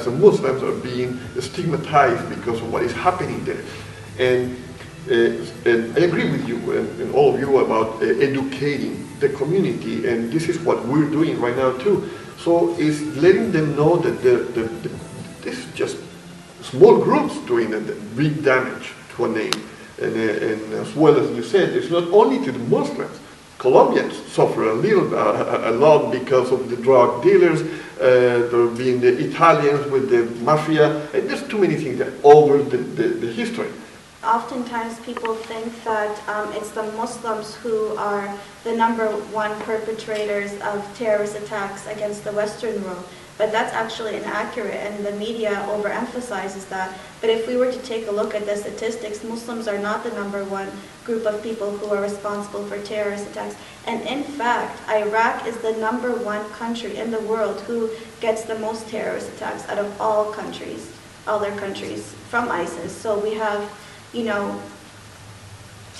as Muslims are being stigmatized because of what is happening there. And I agree with you and all of you about educating the community, and this is what we're doing right now too. So it's letting them know that this is just small groups doing the big damage to a name. And as well as you said, it's not only to the Muslims. Colombians suffer a lot because of the drug dealers, there being the Italians with the mafia, and there's too many things that over the history. Oftentimes people think that it's the Muslims who are the #1 perpetrators of terrorist attacks against the Western world. But that's actually inaccurate, and the media overemphasizes that. But if we were to take a look at the statistics, Muslims are not the #1 group of people who are responsible for terrorist attacks. And in fact, Iraq is the #1 country in the world who gets the most terrorist attacks out of all countries, other countries, from ISIS. So we have,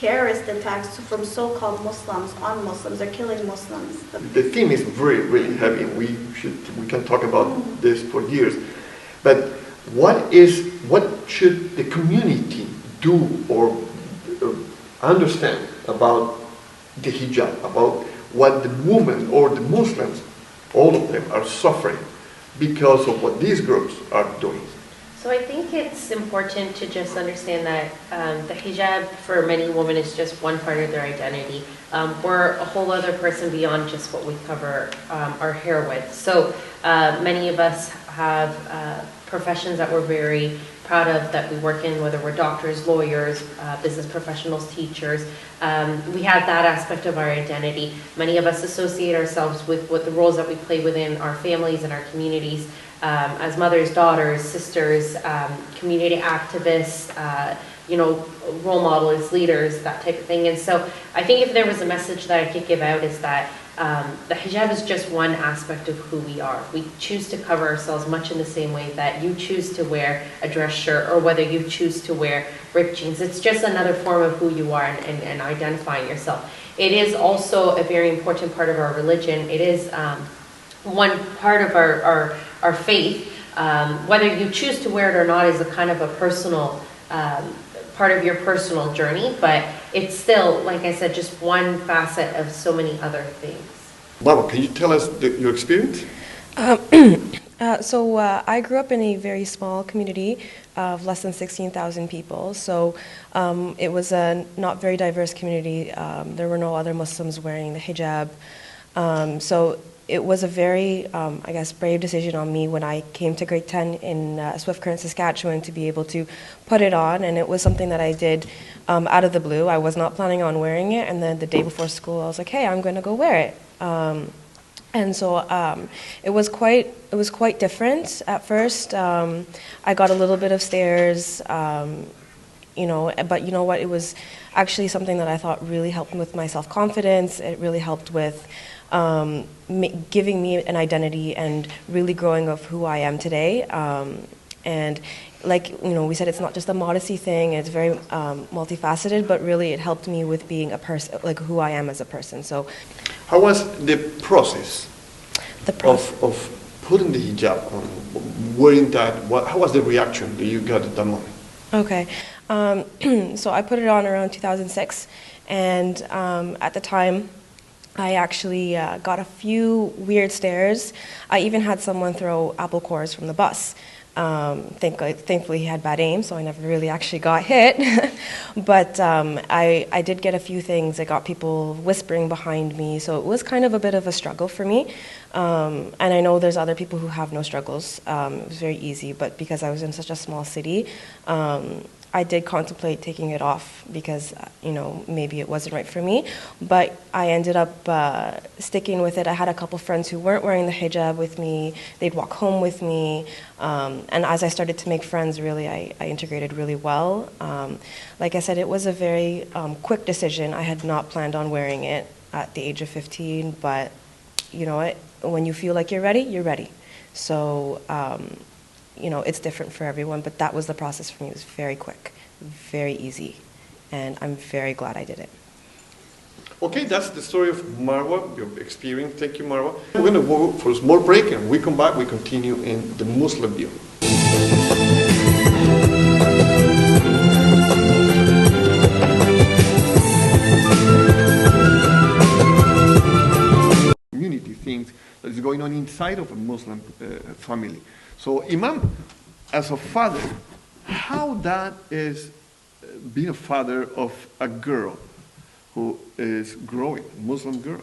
terrorist attacks from so-called Muslims on Muslims. They're killing Muslims. The theme is really heavy. We can talk about this for years. But what should the community do or understand about the hijab, about what the women or the Muslims, all of them, are suffering because of what these groups are doing? So I think it's important to just understand that the hijab for many women is just one part of their identity. We're a whole other person beyond just what we cover our hair with. So many of us have professions that we're very proud of, that we work in, whether we're doctors, lawyers, business professionals, teachers. We have that aspect of our identity. Many of us associate ourselves with what the roles that we play within our families and our communities. As mothers, daughters, sisters, community activists, role models, leaders, that type of thing. And so I think if there was a message that I could give out is that the hijab is just one aspect of who we are. We choose to cover ourselves much in the same way that you choose to wear a dress shirt or whether you choose to wear ripped jeans. It's just another form of who you are and identifying yourself. It is also a very important part of our religion. It is one part of our faith. Whether you choose to wear it or not is a kind of a personal part of your personal journey, but it's still, like I said, just one facet of so many other things. Barbara, can you tell us your experience? So I grew up in a very small community of less than 16,000 people. So it was a not very diverse community. There were no other Muslims wearing the hijab. So it was a very, brave decision on me when I came to grade 10 in Swift Current, Saskatchewan, to be able to put it on. And it was something that I did out of the blue. I was not planning on wearing it. And then the day before school, I was like, hey, I'm going to go wear it. And so it was quite different at first. I got a little bit of stares, but you know what? It was actually something that I thought really helped with my self-confidence. It really helped with giving me an identity and really growing of who I am today. And like we said, it's not just a modesty thing. It's very multifaceted, but really it helped me with being a person, like who I am as a person. So, how was the process of putting the hijab on, wearing that? How was the reaction that you got at that moment? Okay, so I put it on around 2006, and at the time, I actually got a few weird stares. I even had someone throw apple cores from the bus. Thankfully he had bad aim, so I never really actually got hit. But I did get a few things. I got people whispering behind me, so it was kind of a bit of a struggle for me. And I know there's other people who have no struggles. It was very easy, but because I was in such a small city, I did contemplate taking it off because, maybe it wasn't right for me. But I ended up sticking with it. I had a couple friends who weren't wearing the hijab with me. They'd walk home with me. And as I started to make friends, really, I integrated really well. Like I said, it was a very quick decision. I had not planned on wearing it at the age of 15. But you know what? When you feel like you're ready, you're ready. So, it's different for everyone, but that was the process for me. It was very quick, very easy, and I'm very glad I did it. Okay, that's the story of Marwa, your experience. Thank you, Marwa. We're going to go for a small break, and we come back, we continue in the Muslim view. going on inside of a Muslim family. So Imam, as a father, how that is being a father of a girl who is growing, a Muslim girl?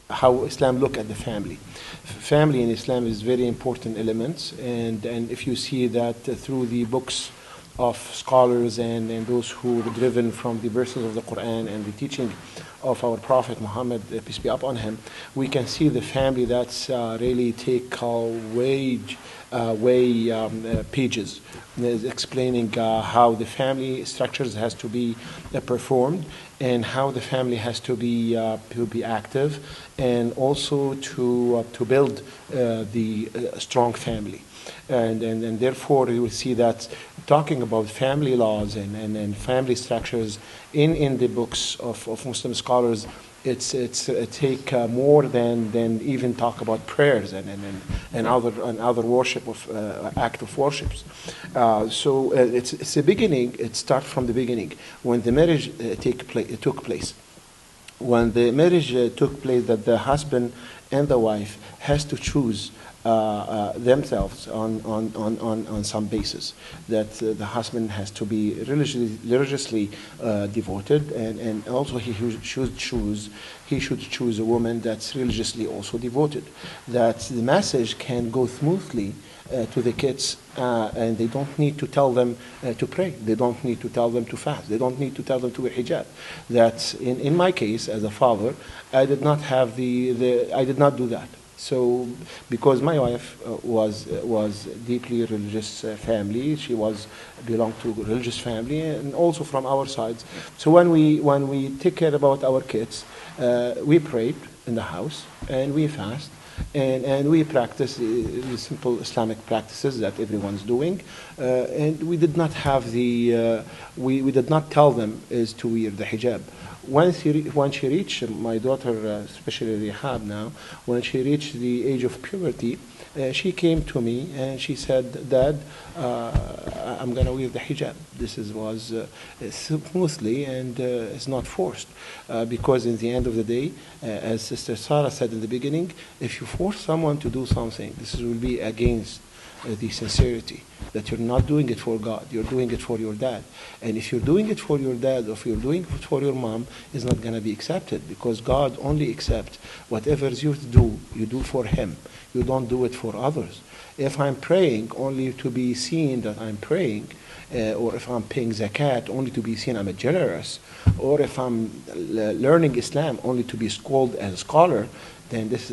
How Islam look at the family. Family in Islam is very important element, and if you see that through the books of scholars and those who were driven from the verses of the Quran and the teaching of our Prophet Muhammad, peace be upon him, we can see the family that's really take pages explaining how the family structures has to be performed, and how the family has to be active, and also to build the strong family. And therefore you will see that talking about family laws and family structures in the books of Muslim scholars, it's take more than even talk about prayers and other worship of act of worships. So it's a beginning. It starts from the beginning when the marriage took place. When the marriage took place, that the husband and the wife has to choose themselves on some basis, that the husband has to be religiously devoted, and also he should choose a woman that's religiously also devoted, that the message can go smoothly to the kids, and they don't need to tell them to pray, they don't need to tell them to fast, they don't need to tell them to wear hijab. That in my case as a father, I did not have I did not do that. So, because my wife was deeply religious family, she belonged to a religious family, and also from our sides. So when we take care about our kids, we prayed in the house and we fast, and we practice the simple Islamic practices that everyone's doing, and we did not have we did not tell them is to wear the hijab. When she reached, my daughter, especially Rihab now, when she reached the age of puberty, she came to me and she said, "Dad, I'm going to wear the hijab." This was smoothly, and it's not forced, because in the end of the day, as Sister Sarah said in the beginning, if you force someone to do something, this will be against the sincerity, that you're not doing it for God, you're doing it for your dad. And if you're doing it for your dad, or if you're doing it for your mom, it's not going to be accepted, because God only accepts whatever you do for him. You don't do it for others. If I'm praying only to be seen that I'm praying, or if I'm paying zakat only to be seen I'm a generous, or if I'm learning Islam only to be called as a scholar, then this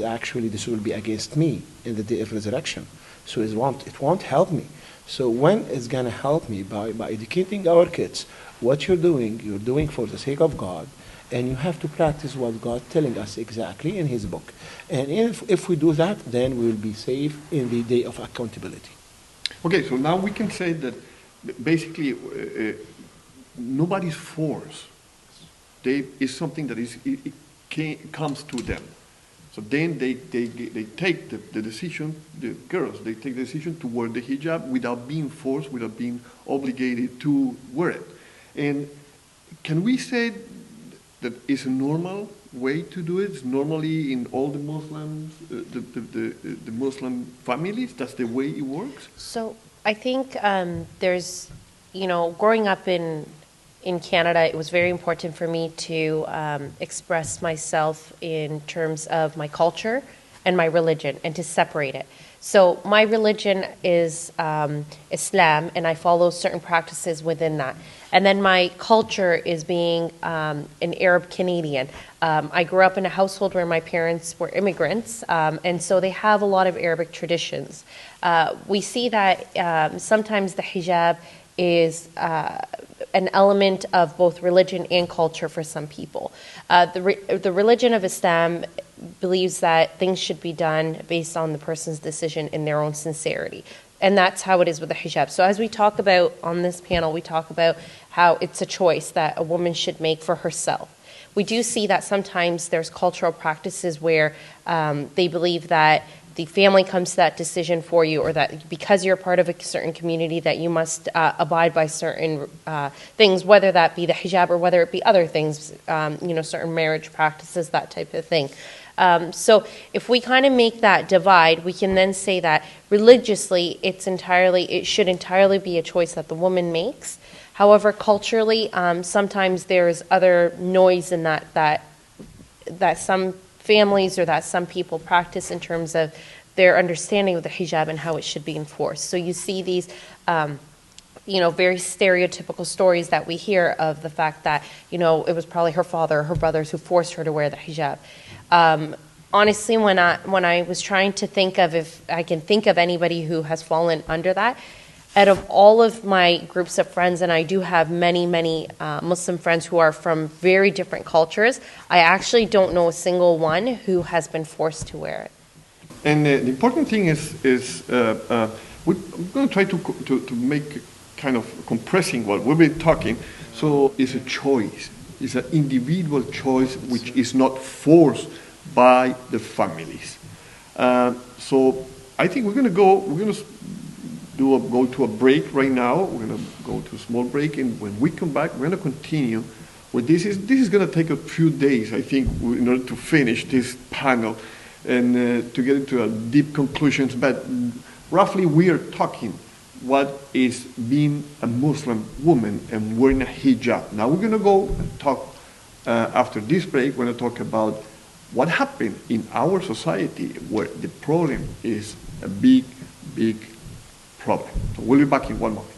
will be against me in the day of resurrection. So it won't help me. So when it's going to help me by educating our kids, what you're doing for the sake of God, and you have to practice what God's telling us exactly in his book. And if we do that, then we will be safe in the day of accountability. Okay, so now we can say that basically nobody's force. It's something that comes to them. So then they take the decision, the girls, they take the decision to wear the hijab without being forced, without being obligated to wear it. And can we say that it's a normal way to do it? It's normally in all the Muslims, the Muslim families, that's the way it works? So I think there's, growing up in Canada, it was very important for me to express myself in terms of my culture and my religion, and to separate it. So my religion is Islam, and I follow certain practices within that. And then my culture is being an Arab Canadian. I grew up in a household where my parents were immigrants, and so they have a lot of Arabic traditions. We see that sometimes the hijab is an element of both religion and culture for some people. The religion of Islam believes that things should be done based on the person's decision in their own sincerity. And that's how it is with the hijab. So as we talk about on this panel, we talk about how it's a choice that a woman should make for herself. We do see that sometimes there's cultural practices where they believe that the family comes to that decision for you, or that because you're part of a certain community that you must abide by certain things, whether that be the hijab or whether it be other things, certain marriage practices, that type of thing. So if we kind of make that divide, we can then say that religiously, it should entirely be a choice that the woman makes. However, culturally, sometimes there's other noise in that some families or that some people practice in terms of their understanding of the hijab and how it should be enforced. So you see these, very stereotypical stories that we hear of the fact that, it was probably her father or her brothers who forced her to wear the hijab. Honestly, when I was trying to think of if I can think of anybody who has fallen under that, out of all of my groups of friends, and I do have many Muslim friends who are from very different cultures, I actually don't know a single one who has been forced to wear it. And the important thing is we're going to try to make kind of compressing what we've been talking. So it's a choice. It's an individual choice which is not forced by the families. So I think we're going to go to a break right now. We're going to go to a small break, and when we come back, we're going to continue with this. This is going to take a few days, I think, in order to finish this panel and to get into a deep conclusions. But roughly, we are talking what is being a Muslim woman and wearing a hijab. Now we're going to go and talk after this break. We're going to talk about what happened in our society where the problem is a big problem. So we'll be back in one moment.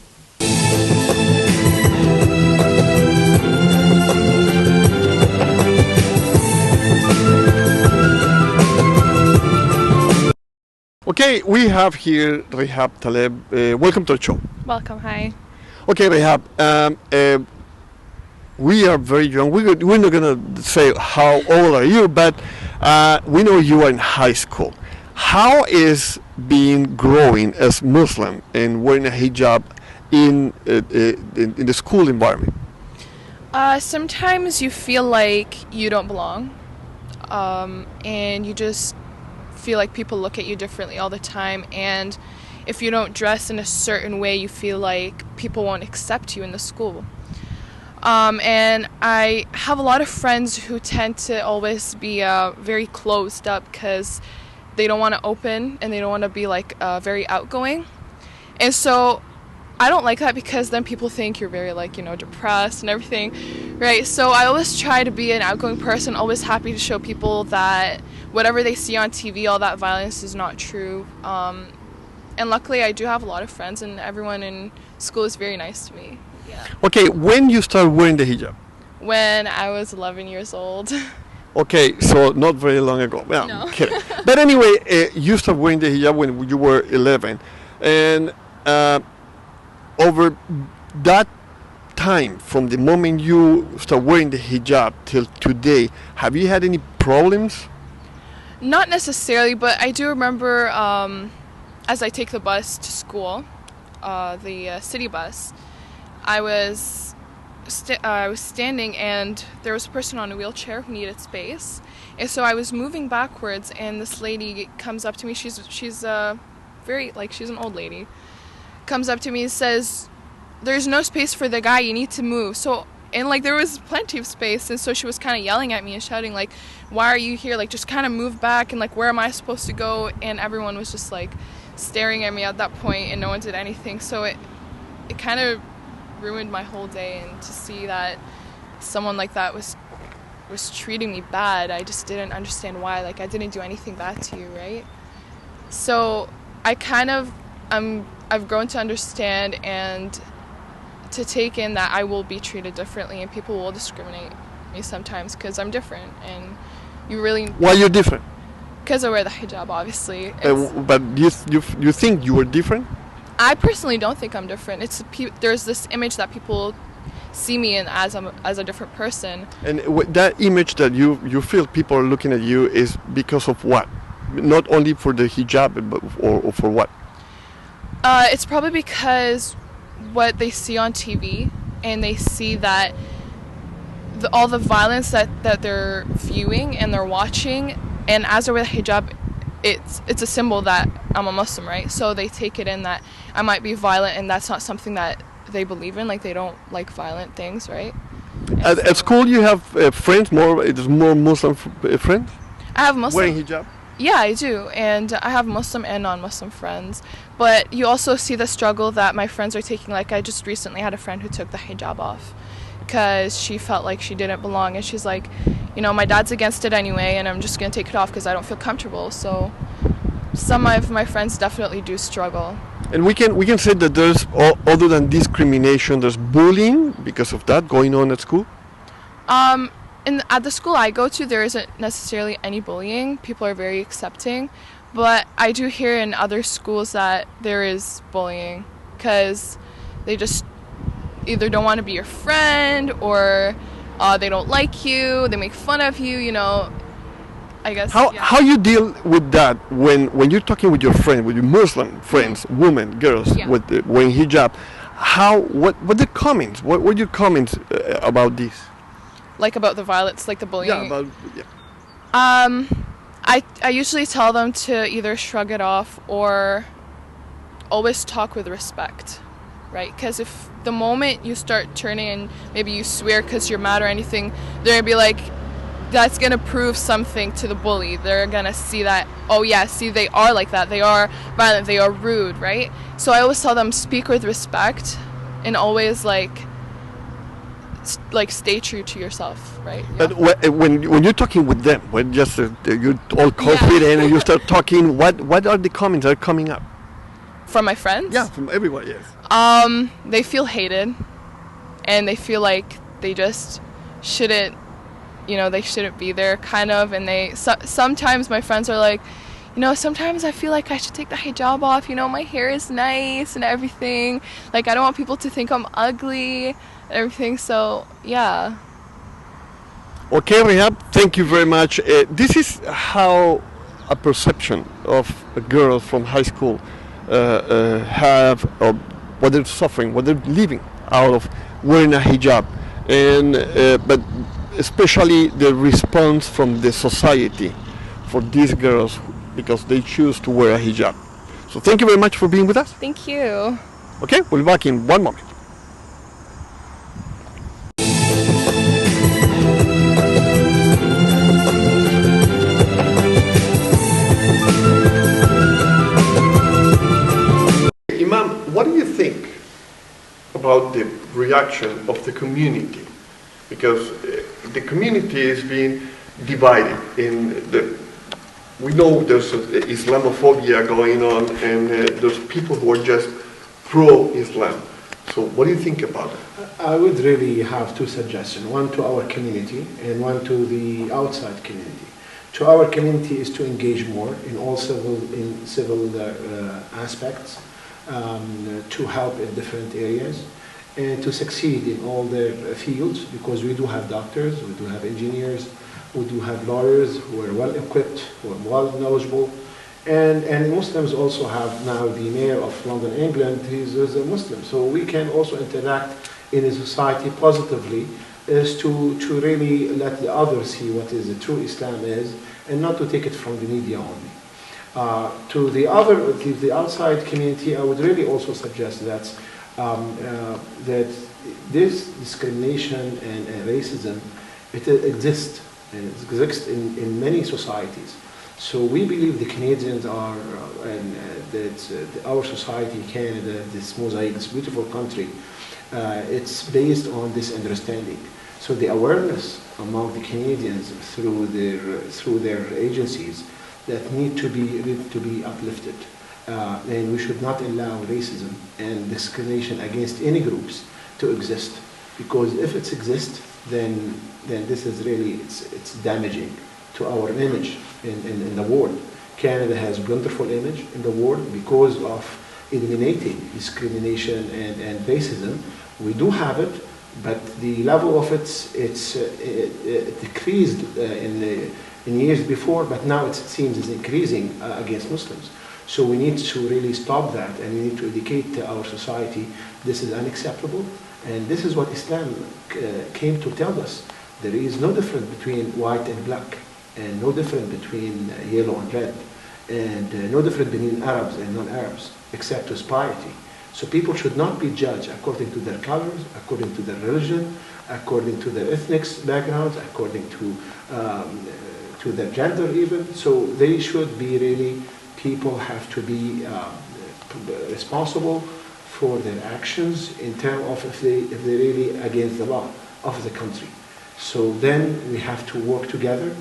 Okay, we have here Rehab Taleb. Welcome to the show. Welcome, hi. Okay, Rehab. We are very young. We're not going to say how old are you, but we know you are in high school. How is being growing as Muslim and wearing a hijab in the school environment? Sometimes you feel like you don't belong, and you just feel like people look at you differently all the time, and if you don't dress in a certain way, you feel like people won't accept you in the school. And I have a lot of friends who tend to always be very closed up because they don't want to open and they don't want to be like very outgoing. And so I don't like that because then people think you're very depressed and everything, right? So I always try to be an outgoing person, always happy to show people that whatever they see on TV, all that violence is not true. And luckily I do have a lot of friends and everyone in school is very nice to me. Yeah. Okay, when you start wearing the hijab? When I was 11 years old. Okay, so not very long ago. Well, No. I'm kidding. But anyway, you started wearing the hijab when you were 11. And over that time, from the moment you start wearing the hijab till today, have you had any problems? Not necessarily, but I do remember as I take the bus to school, the city bus, I was standing and there was a person on a wheelchair who needed space, and so I was moving backwards and this lady comes up to me. She's she's an old lady, comes up to me and says, "There's no space for the guy, you need to move." And there was plenty of space, and so she was kind of yelling at me and shouting like, "Why are you here? Like, just kind of move back, and like, where am I supposed to go?" And everyone was just like staring at me at that point, and no one did anything. So it kind of ruined my whole day, and to see that someone like that was treating me bad, I just didn't understand why. Like, I didn't do anything bad to you, right? So I've grown to understand and to take in that I will be treated differently and people will discriminate me sometimes because I'm different, and you really... Why you're different? Because I wear the hijab, obviously. But you think you were different? I personally don't think I'm different. There's this image that people see me in as a different person. And that image that you feel people are looking at you is because of what? Not only for the hijab, but or for what? It's probably because what they see on TV, and they see that all the violence that they're viewing and they're watching, and as I wear the hijab, it's a symbol that I'm a Muslim, right? So they take it in that I might be violent, and that's not something that they believe in. Like, they don't like violent things, right? At school, you have friends, more Muslim friends? I have Muslim. wearing hijab? Yeah, I do, and I have Muslim and non-Muslim friends. But you also see the struggle that my friends are taking. Like, I just recently had a friend who took the hijab off because she felt like she didn't belong, and she's like, you know, my dad's against it anyway, and I'm just gonna take it off because I don't feel comfortable. So some of my friends definitely do struggle. And we can say that there's, other than discrimination, there's bullying because of that going on at school? At the school I go to, there isn't necessarily any bullying. People are very accepting. But I do hear in other schools that there is bullying because they just either don't want to be your friend or they don't like you, they make fun of you, you know. I guess. How you deal with that when you're talking with your friend, with your Muslim friends, women, girls, Yeah. with wearing hijab? What the comments? What were your comments about this? Like about the violence, like the bullying. Yeah. I usually tell them to either shrug it off or always talk with respect, right? Because if the moment you start turning and maybe you swear because you're mad or anything, they're gonna be like, that's gonna prove something to the bully. They're gonna see that, oh yeah, see, they are like that. They are violent. They are rude, right? So I always tell them, speak with respect and always like stay true to yourself, right? Yeah. And when you're talking with them, when just you're all confident and you start talking, what are the comments that are coming up? From my friends? Yeah, from everyone, yes. They feel hated, and they feel like they just shouldn't, you know, they shouldn't be there, kind of. And sometimes my friends are like, you know, sometimes I feel like I should take the hijab off. You know, my hair is nice and everything. Like, I don't want people to think I'm ugly and everything. So, yeah. Okay, Rehab, thank you very much. This is how a perception of a girl from high school have, what they're suffering, what they're living out of wearing a hijab. And but especially the response from the society for these girls because they choose to wear a hijab. So thank you very much for being with us. Thank you. Okay, we'll be back in one moment. Imam, what do you think about the reaction of the community? Because the community is being divided. We know there's Islamophobia going on, and there's people who are just pro-Islam. So what do you think about it? I would really have two suggestions, one to our community and one to the outside community. To our community is to engage more in all civil aspects, to help in different areas, and to succeed in all their fields, because we do have doctors, we do have engineers, we do have lawyers who are well equipped, who are well knowledgeable, and Muslims also have now the mayor of London, England, he's a Muslim, so we can also interact in a society positively, is to really let the others see what is the true Islam is, and not to take it from the media only. To the outside community, I would really also suggest that that this discrimination and racism, it exists, and it exists in many societies. So we believe the Canadians are, and that our society, Canada, this mosaic, this beautiful country, it's based on this understanding. So the awareness among the Canadians through their agencies that need to be uplifted. And we should not allow racism and discrimination against any groups to exist, because if it exists, then this is really it's damaging to our image in the world. Canada has a wonderful image in the world because of eliminating discrimination and racism. We do have it, but the level of it decreased in years before, but now it seems is increasing against Muslims. So we need to really stop that, and we need to educate our society. This is unacceptable, and this is what Islam came to tell us. There is no difference between white and black, and no difference between yellow and red, and no difference between Arabs and non-Arabs, except to piety. So people should not be judged according to their colors, according to their religion, according to their ethnic backgrounds, according to to their gender even. So they should be really, people have to be responsible for their actions in terms of if they're really against the law of the country. So then we have to work together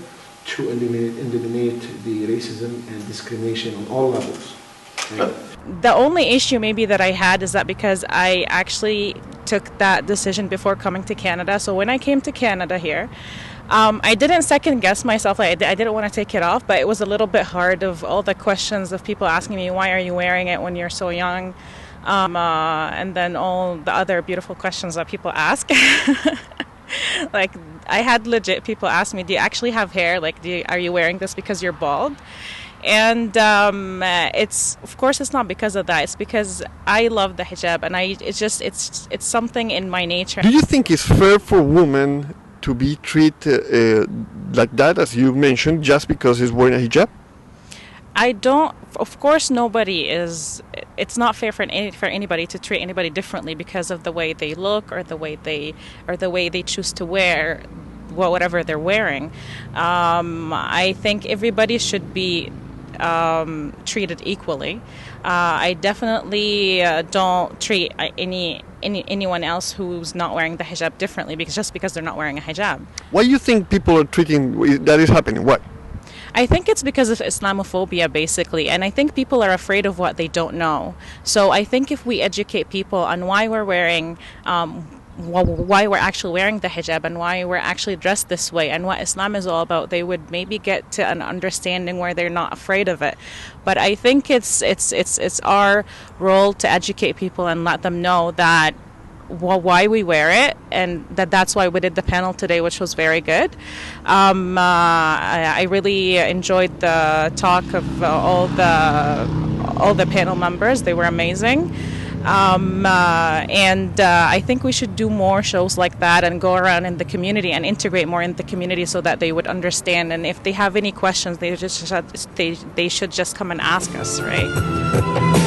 to eliminate the racism and discrimination on all levels. The only issue maybe that I had is that because I actually took that decision before coming to Canada. So when I came to Canada here, I didn't second guess myself. I didn't want to take it off, but it was a little bit hard of all the questions of people asking me, why are you wearing it when you're so young? And then all the other beautiful questions that people ask. Like, I had legit people ask me, do you actually have hair? Like, are you wearing this because you're bald? And it's, of course, it's not because of that. It's because I love the hijab, and it's something in my nature. Do you think it's fair for women to be treated like that, as you mentioned, just because he's wearing a hijab? I don't. Of course, nobody is. It's not fair for anybody to treat anybody differently because of the way they look or the way they choose to wear whatever they're wearing. I think everybody should be treated equally. I definitely don't treat anyone else who's not wearing the hijab differently because they're not wearing a hijab. Why do you think people are treating that is happening? Why? I think it's because of Islamophobia, basically, and I think people are afraid of what they don't know. So I think if we educate people on why we're wearing why we're actually wearing the hijab and why we're actually dressed this way and what Islam is all about, they would maybe get to an understanding where they're not afraid of it. But I think it's our role to educate people and let them know that why we wear it, and that's why we did the panel today, which was very good. I really enjoyed the talk of all the panel members. They were amazing. And I think we should do more shows like that and go around in the community and integrate more in the community so that they would understand. And if they have any questions, they should just come and ask us, right?